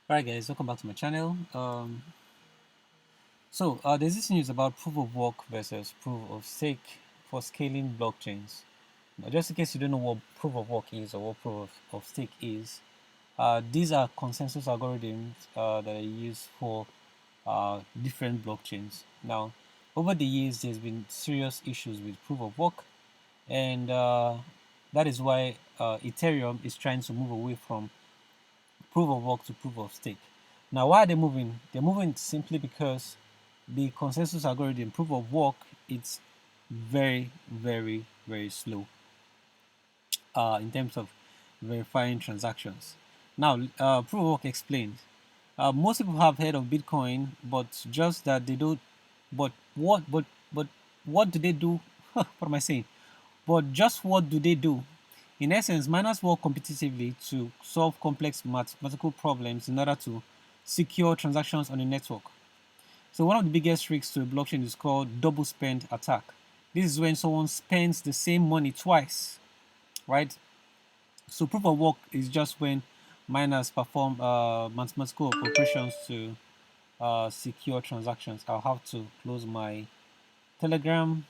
Alright guys, welcome back to my channel. There's this news about proof of work versus proof of stake for scaling blockchains. Now, just in case you don't know what proof of work is or what proof of stake is, these are consensus algorithms that are used for different blockchains. Now, over the years, there's been serious issues with proof of work, and that is why Ethereum is trying to move away from proof of work to proof of stake. Now, why are they moving? They're moving simply because the consensus algorithm proof of work it's very, very, very slow in terms of verifying transactions. Now, proof of work explained. Most people have heard of Bitcoin, but just that they don't. But what do they do? What am I saying? But just what do they do? In essence, miners work competitively to solve complex mathematical problems in order to secure transactions on a network. So one of the biggest risks to a blockchain is called double spend attack. This is when someone spends the same money twice, right? So proof of work is just when miners perform mathematical operations to secure transactions. I'll have to close my Telegram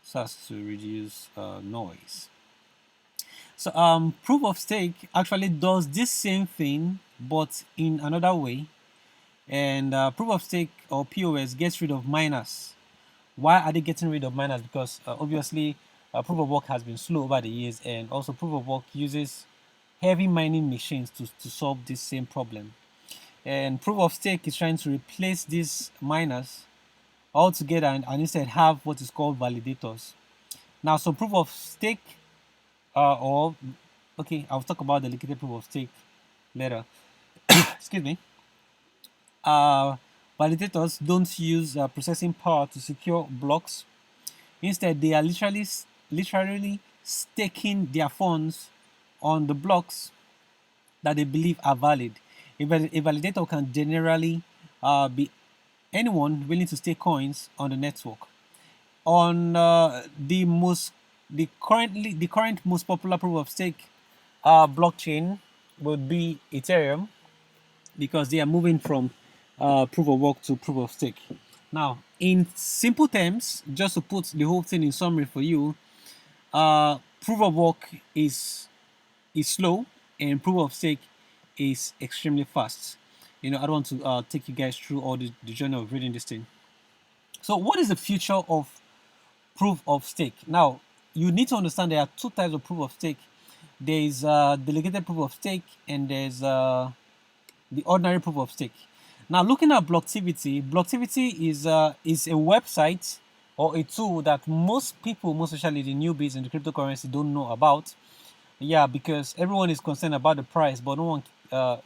so as to reduce noise. So proof of stake actually does this same thing, but in another way. And proof of stake or POS gets rid of miners. Why are they getting rid of miners? Because obviously proof of work has been slow over the years, and also proof of work uses heavy mining machines to solve this same problem. And proof of stake is trying to replace these miners altogether and instead have what is called validators. Now, so proof of stake or okay, I'll talk about the liquidated proof of stake later. Excuse me. Uh, Validators don't use processing power to secure blocks. Instead, they are literally staking their funds on the blocks that they believe are valid. A validator can generally be anyone willing to stake coins on the network. On the current most popular proof of stake blockchain would be Ethereum, because they are moving from proof of work to proof of stake. Now, in simple terms, just to put the whole thing in summary for you, proof of work is slow and proof of stake is extremely fast. I don't want to take you guys through all the journey of reading this thing. So, what is the future of proof of stake? Now, you need to understand there are two types of proof of stake. There is delegated proof of stake, and there's the ordinary proof of stake. Now, looking at Blocktivity is a website or a tool that most people, most especially the newbies in the cryptocurrency, don't know about. Yeah, because everyone is concerned about the price, but no one,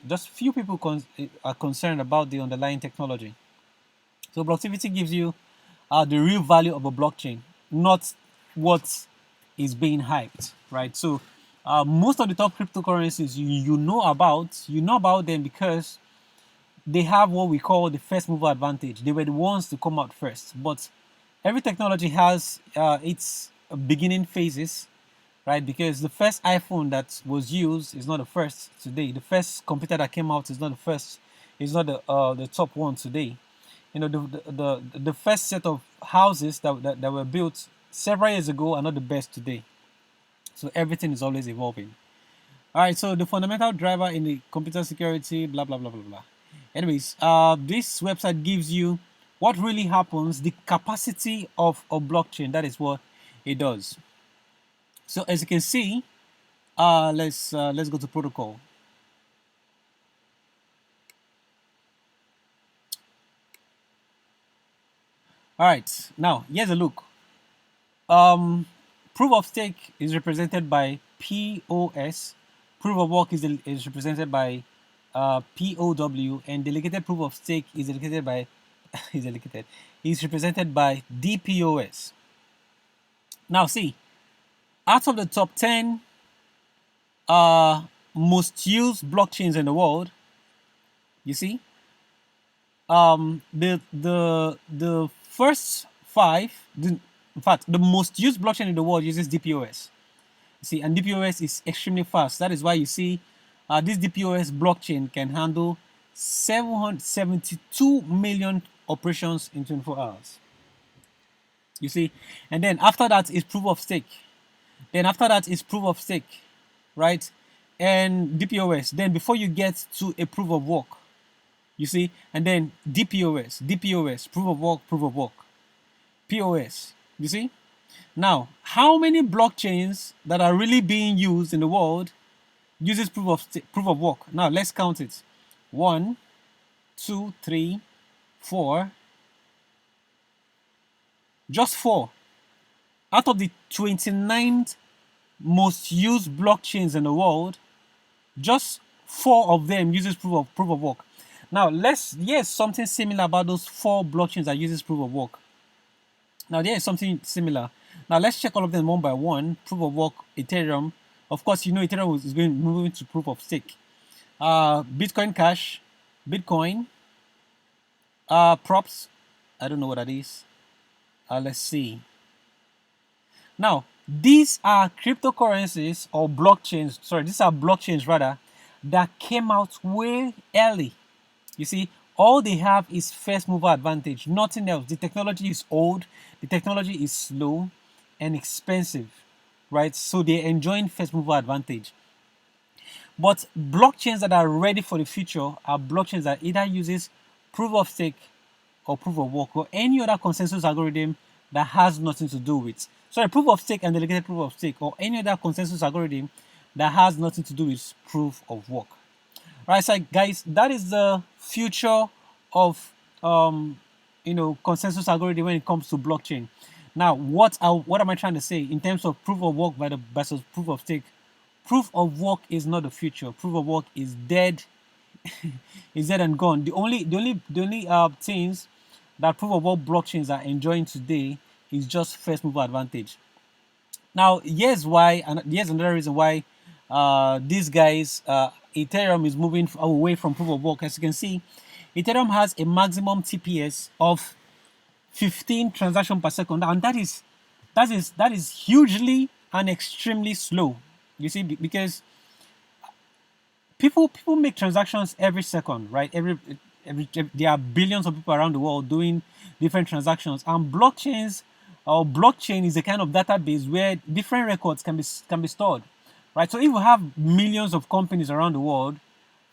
just few people are concerned about the underlying technology. So, Blocktivity gives you the real value of a blockchain, not what is being hyped, right? So, most of the top cryptocurrencies you know about them because they have what we call the first mover advantage. They were the ones to come out first. But every technology has its beginning phases, right? Because the first iPhone that was used is not the first today. The first computer that came out is not the first. Is not the top one today. The first set of houses that were built several years ago are not the best today. So everything is always evolving. All right, so the fundamental driver in the computer security, blah blah blah blah blah. Anyways, this website gives you what really happens, the capacity of a blockchain. That is what it does. So as you can see, let's go to protocol. All right, now here's a look. Proof of stake is represented by POS. Proof of work is represented by POW, and delegated proof of stake is delegated by is represented by DPoS. Now, see, out of the top 10 most used blockchains in the world, you see, the first five, in fact, the most used blockchain in the world uses DPoS. See, and DPoS is extremely fast. That is why you see this DPoS blockchain can handle 772 million operations in 24 hours. You see, and then after that is proof of stake. Then after that is proof of stake, right? And DPoS. Then before you get to a proof of work, you see, and then DPoS, proof of work, POS. You see. Now, how many blockchains that are really being used in the world uses proof of work? Now let's count it. 1, 2, 3, 4. Just 4 out of the 29 most used blockchains in the world. Just 4 of them uses proof of work. Now here's something similar about those 4 blockchains that uses proof of work. Now there is something similar. Now let's check all of them one by one. Proof of work, Ethereum. Of course, you know Ethereum is moving to proof of stake. Bitcoin Cash, Bitcoin, props. I don't know what that is. Let's see. Now, these are cryptocurrencies or blockchains. Sorry, these are blockchains rather that came out way early. You see, all they have is first mover advantage, nothing else. The technology is old, the technology is slow and expensive, right? So they're enjoying first mover advantage. But blockchains that are ready for the future are blockchains that either uses proof of stake or proof of work or any other consensus algorithm that has nothing to do with, sorry, proof of stake and delegated proof of stake, or any other consensus algorithm that has nothing to do with proof of work. Right, so guys, that is the future of consensus algorithm when it comes to blockchain. Now, what am I trying to say in terms of proof of work versus proof of stake? Proof of work is not the future. Proof of work is dead. Is dead and gone. The only things that proof of work blockchains are enjoying today is just first mover advantage. Now, here's why, and here's another reason why these guys, Ethereum is moving away from proof of work. As you can see, Ethereum has a maximum TPS of 15 transactions per second, and that is hugely and extremely slow. You see, because people make transactions every second, right? Every there are billions of people around the world doing different transactions, and blockchain is a kind of database where different records can be stored, right? So if you have millions of companies around the world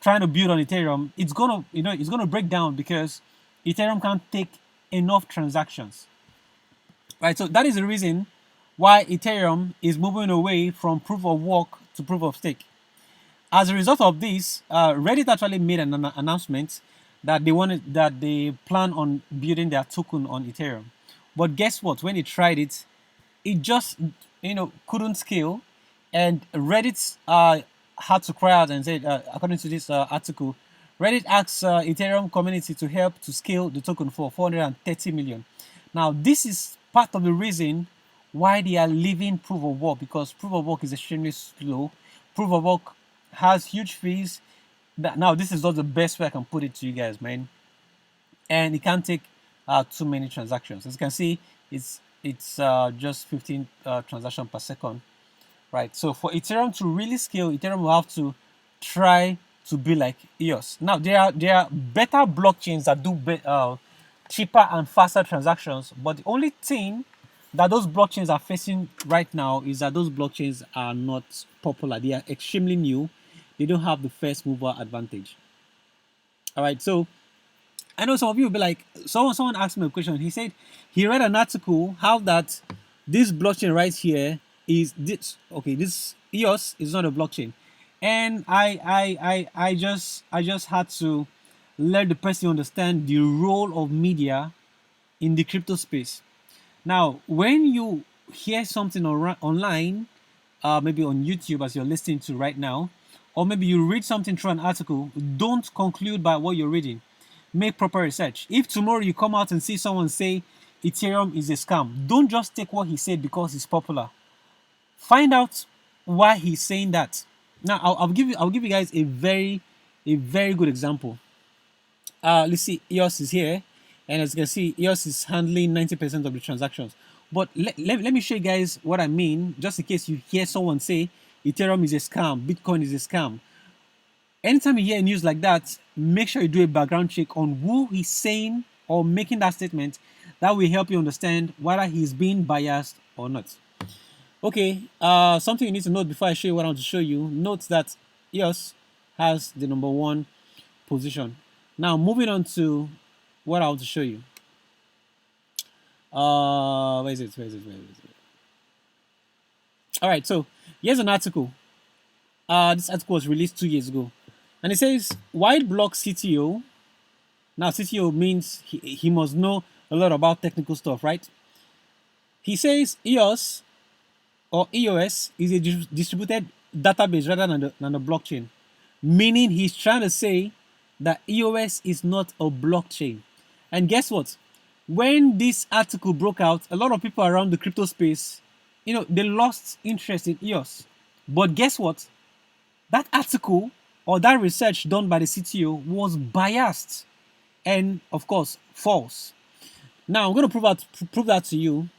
trying to build on Ethereum, it's gonna break down because Ethereum can't take enough transactions, right? So that is the reason why Ethereum is moving away from proof of work to proof of stake. As a result of this, Reddit actually made an announcement that they plan on building their token on Ethereum. But guess what? When they tried it, it just couldn't scale, and Reddit had to cry out and said, according to this article, Reddit asked Ethereum community to help to scale the token for 430 million. Now, this is part of the reason why they are leaving proof of work, because proof of work is extremely slow. Proof of work has huge fees. Now, this is not the best way I can put it to you guys, man. And it can't take too many transactions. As you can see, it's just 15 transactions per second, right? So for Ethereum to really scale, Ethereum will have to try to be like EOS. Now, there are better blockchains that do cheaper and faster transactions, but the only thing that those blockchains are facing right now is that those blockchains are not popular. They are extremely new. They don't have the first mover advantage. All right, so I know some of you will be like, someone asked me a question. He said he read an article how that this blockchain right here is this. Okay, this EOS is not a blockchain, and I just had to let the person understand the role of media in the crypto space. Now, when you hear something online, maybe on YouTube as you're listening to right now, or maybe you read something through an article, don't conclude by what you're reading. Make proper research. If tomorrow you come out and see someone say Ethereum is a scam, don't just take what he said because it's popular. Find out why he's saying that. Now, I'll give you guys a very good example. Let's see, EOS is here, and as you can see, EOS is handling 90% of the transactions. But let me show you guys what I mean, just in case you hear someone say Ethereum is a scam, Bitcoin is a scam. Anytime you hear news like that, make sure you do a background check on who is saying or making that statement. That will help you understand whether he's being biased or not. Okay, something you need to note before I show you what I want to show you. Note that EOS has the number one position. Now, moving on to what I want to show you. Where is it? All right, so here's an article. This article was released 2 years ago, and it says White Block CTO. Now, CTO means he must know a lot about technical stuff, right? He says EOS or EOS is a distributed database rather than a blockchain, meaning he's trying to say that EOS is not a blockchain. And guess what? When this article broke out, a lot of people around the crypto space, they lost interest in EOS. But guess what? That article or that research done by the CTO was biased and, of course, false. Now, I'm going to prove that to you.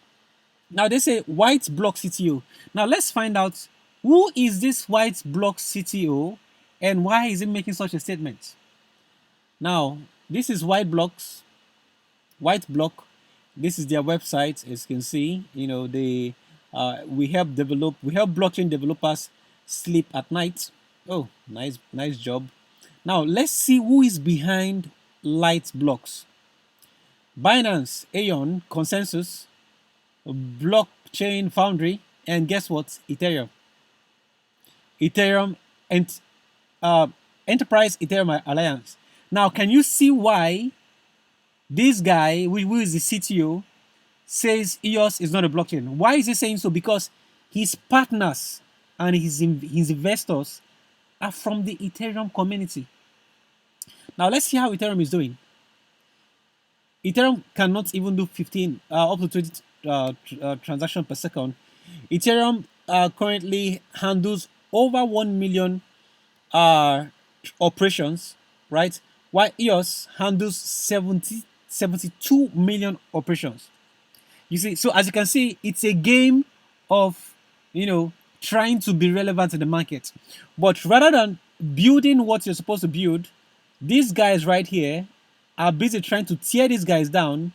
Now, they say White Block CTO. Now, let's find out who is this White Block CTO and why is he making such a statement. Now, this is White Block. This is their website. As you can see, we help blockchain developers sleep at night. Oh, nice job. Now, let's see who is behind Light Blocks. Binance, Aeon, Consensus, Blockchain Foundry, and guess what? Ethereum and Enterprise Ethereum Alliance. Now, can you see why this guy, who is the CTO, says EOS is not a blockchain? Why is he saying so? Because his partners and his investors are from the Ethereum community. Now, let's see how Ethereum is doing. Ethereum cannot even do 15 up to 20 transactions per second. Ethereum currently handles over 1 million operations, right? While EOS handles 72 million operations. You see, so as you can see, it's a game of, trying to be relevant in the market. But rather than building what you're supposed to build, these guys right here are busy trying to tear these guys down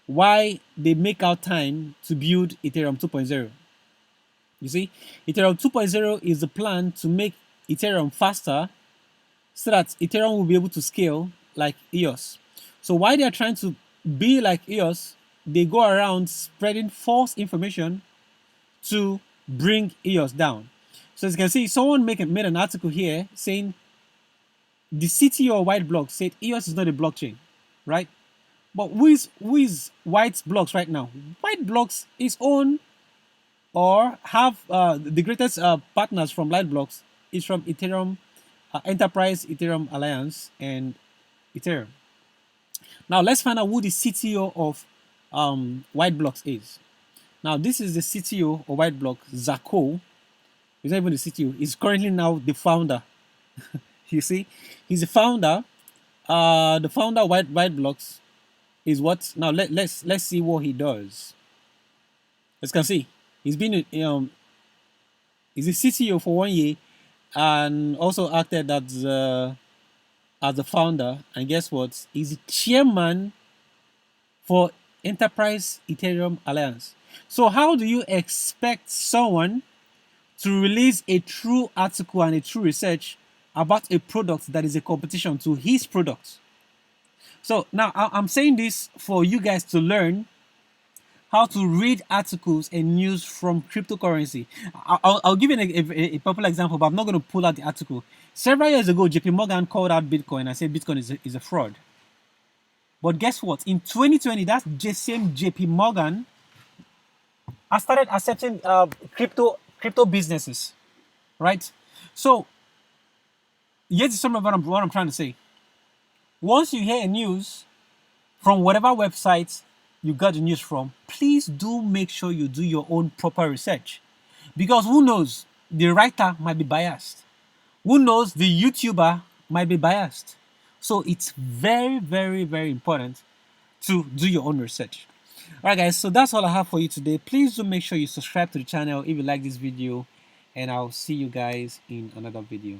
while they make out time to build Ethereum 2.0. You see, Ethereum 2.0 is the plan to make Ethereum faster so that Ethereum will be able to scale like EOS. So while they are trying to be like EOS, they go around spreading false information to bring EOS down. So as you can see, someone made an article here saying the CTO of White Blocks said EOS is not a blockchain, right? But who is White Blocks right now? White Blocks is own or have the greatest partners from White Blocks is from Ethereum, Enterprise Ethereum Alliance, and Ethereum. Now let's find out who the CTO of White Blocks is. Now this is the CTO of White Blocks, Zako. He's not even the CTO. He's currently now the founder. You see, he's the founder. The founder of White Blocks is what? Now let's see what he does. As you can see, he's been he's the CTO for 1 year and also acted as the founder. And guess what? He's the chairman for Enterprise Ethereum Alliance. So how do you expect someone to release a true article and a true research about a product that is a competition to his product? So now I'm saying this for you guys to learn how to read articles and news from cryptocurrency. I'll give you a popular example, but I'm not going to pull out the article. Several years ago, JP Morgan called out Bitcoin and said Bitcoin is a fraud. But guess what? In 2020, that same JP Morgan has started accepting crypto businesses, right? So here's some of what I'm trying to say. Once you hear a news from whatever website you got the news from, please do make sure you do your own proper research. Because who knows, the writer might be biased. Who knows, the YouTuber might be biased. So it's very, very, very important to do your own research. Alright guys, so that's all I have for you today. Please do make sure you subscribe to the channel if you like this video, and I'll see you guys in another video.